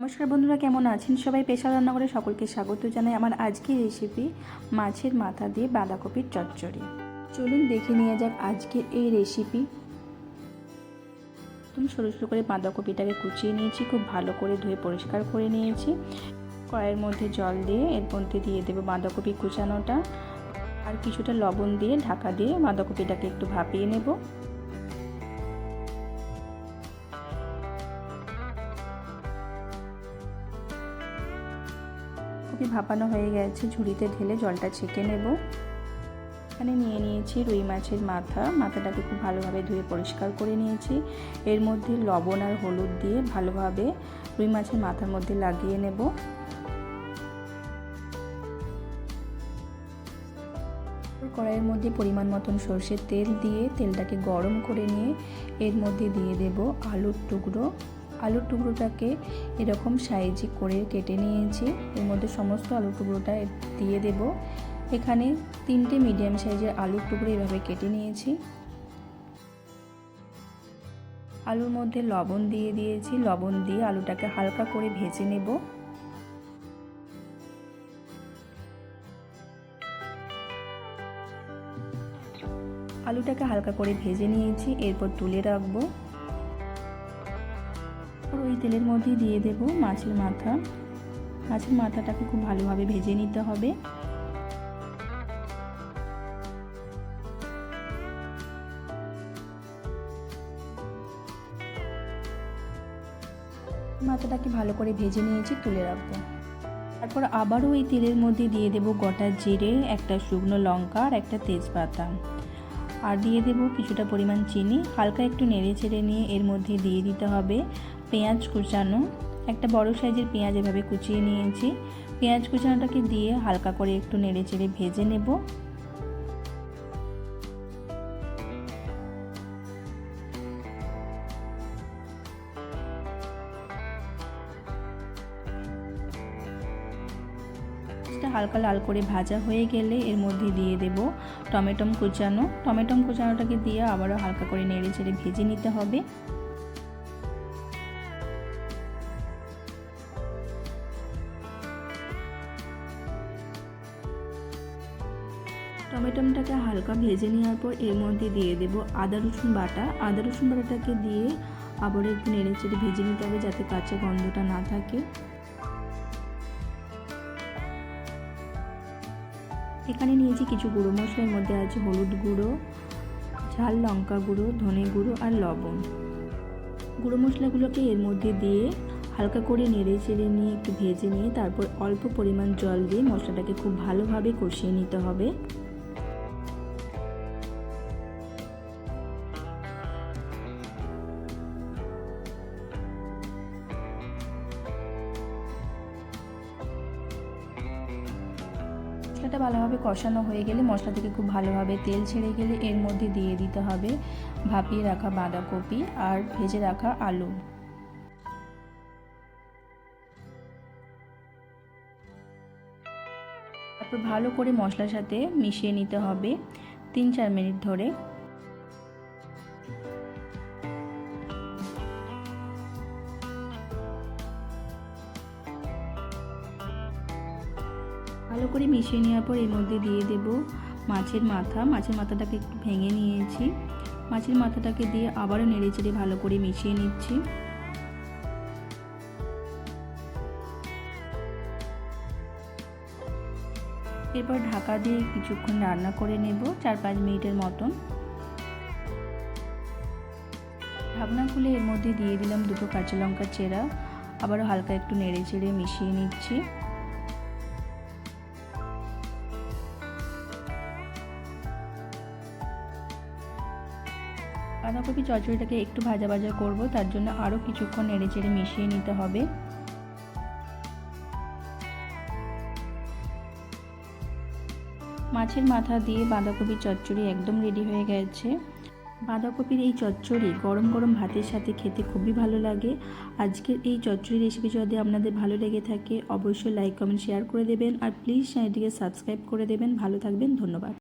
নমস্কার বন্ধুরা, কেমন আছেন সবাই? পেশা রান্নাঘরে সকলকে স্বাগত জানাই। আমার আজকের রেসিপি মাছের মাথা দিয়ে বাঁধাকপির চচ্চড়ি। চলুন দেখে নিয়ে যাক আজকের এই রেসিপি। তুমি সরু সরু করে বাঁধাকপিটাকে কুচিয়ে নিয়েছি, খুব ভালো করে ধুয়ে পরিষ্কার করে নিয়েছি। কড়াইয়ের মধ্যে জল দিয়ে এর মধ্যে দিয়ে দেবো বাঁধাকপি কুচানোটা আর কিছুটা লবণ দিয়ে ঢাকা দিয়ে বাঁধাকপিটাকে একটু ভাপিয়ে নেব। ভাপানো হয়ে গেছে, ঝুড়িতে ঢেলে জলটা ছেঁকে নেব। এখানে নিয়ে নিয়েছি রুই মাছের মাথাটাকে খুব ভালোভাবে ধুয়ে পরিষ্কার করে নিয়েছি। এর মধ্যে লবণ আর হলুদ দিয়ে ভালোভাবে রুই মাছের মাথার মধ্যে লাগিয়ে নেব। কড়াইয়ের মধ্যে পরিমাণ মতন সর্ষের তেল দিয়ে তেলটাকে গরম করে নিয়ে এর মধ্যে দিয়ে দেব আলুর টুকরোটাকে এরকম সাইজে করে কেটে নিয়েছি। এর মধ্যে সমস্ত আলুর টুকরোটা দিয়ে দেব। এখানে 3টে মিডিয়াম সাইজের আলুর টুকরো এভাবে কেটে নিয়েছি। আলুর মধ্যে লবণ দিয়ে দিয়েছি, লবণ দিয়ে আলুটাকে হালকা করে ভেজে নেব। আলুটাকে হালকা করে ভেজে নিয়েছি, এরপর তুলে রাখবো। ওই তেলের মধ্যে দিয়ে দেব মাছের মাথাটাকে খুব ভালোভাবে ভেজে নিতে হবে। মাথাটাকে ভালো করে ভেজে নিয়েছি, তুলে রাখবো। তারপর আবারও ওই তেলের মধ্যে দিয়ে দেব গোটা জিরে, একটা শুকনো লঙ্কা আর একটা তেজপাতা, আর দিয়ে দেব কিছুটা পরিমাণ চিনি। হালকা একটু নেড়ে চেড়ে নিয়ে এর মধ্যে দিয়ে দিতে হবে পেঁয়াজ কুচানো। একটা বড় সাইজের পেঁয়াজ এভাবে কুচিয়ে নিয়েছি। পেঁয়াজ কুচানোটাকে দিয়ে হালকা করে একটু নেড়ে চেড়ে ভেজে নেব। হালকা লাল করে ভাজা হয়ে গেলে এর মধ্যে দিয়ে দেব টমেটো কুচানোটাকে দিয়ে আবারও হালকা করে নেড়ে চেড়ে ভেজে নিতে হবে। টমেটোটাকে হালকা ভেজে নেওয়ার পর এর মধ্যে দিয়ে দেব আদা রসুন বাটাটাকে দিয়ে আবারও একটু নেড়ে চেড়ে ভেজে নিতে হবে যাতে কাঁচা গন্ধটা না থাকে। এখানে নিয়েছি কিছু গুঁড়ো মশলার মধ্যে আছে হলুদ গুঁড়ো, ঝাল লঙ্কা গুঁড়ো, ধনে গুঁড়ো আর লবণ। গুঁড়ো মশলাগুলোকে এর মধ্যে দিয়ে হালকা করে নেড়ে চেড়ে নিয়ে একটু ভেজে নিয়ে তারপর অল্প পরিমাণ জল দিয়ে মশলাটাকে খুব ভালোভাবে কষিয়ে নিতে হবে। মশলাটা ভালোভাবে কষানো হয়ে গেলে, মশলা থেকে খুব ভালোভাবে তেল ছেড়ে গেলে এর মধ্যে দিয়ে দিতে হবে ভাপিয়ে রাখা বাঁধাকপি আর ভেজে রাখা আলু। তারপর ভালো করে মশলার সাথে মিশিয়ে নিতে হবে 3-4 মিনিট ধরে। ভালো করে মিশিয়ে নেওয়ার পর এর মধ্যে দিয়ে দেব মাছের মাথাটাকে একটু ভেঙে নিয়েছি। মাছের মাথাটাকে দিয়ে আবারও নেড়ে চেড়ে ভালো করে মিশিয়ে নিচ্ছি। এরপর ঢাকা দিয়ে কিছুক্ষণ রান্না করে নেব, 4-5 মিনিটের মতন। ঢাকনা খুলে এর মধ্যে দিয়ে দিলাম 2টো কাঁচা লঙ্কা চেরা, আবারও হালকা একটু নেড়ে চেড়ে মিশিয়ে নিচ্ছি। বাঁধাকপি চচ্চড়িটাকে একটু ভাজা ভাজা করব, তার জন্য আরও কিছুক্ষণ নেড়ে চেড়ে মিশিয়ে নিতে হবে। মাছের মাথা দিয়ে বাঁধাকপি চচ্চড়ি একদম রেডি হয়ে গেছে। বাঁধাকপির এই চচ্চড়ি গরম গরম ভাতের সাথে খেতে খুবই ভালো লাগে। আজকের এই চচ্চড়ি রেসিপি যদি আপনাদের ভালো লেগে থাকে অবশ্যই লাইক কমেন্ট শেয়ার করে দেবেন, আর প্লিজ চ্যানেলটিকে সাবস্ক্রাইব করে দেবেন। ভালো থাকবেন, ধন্যবাদ।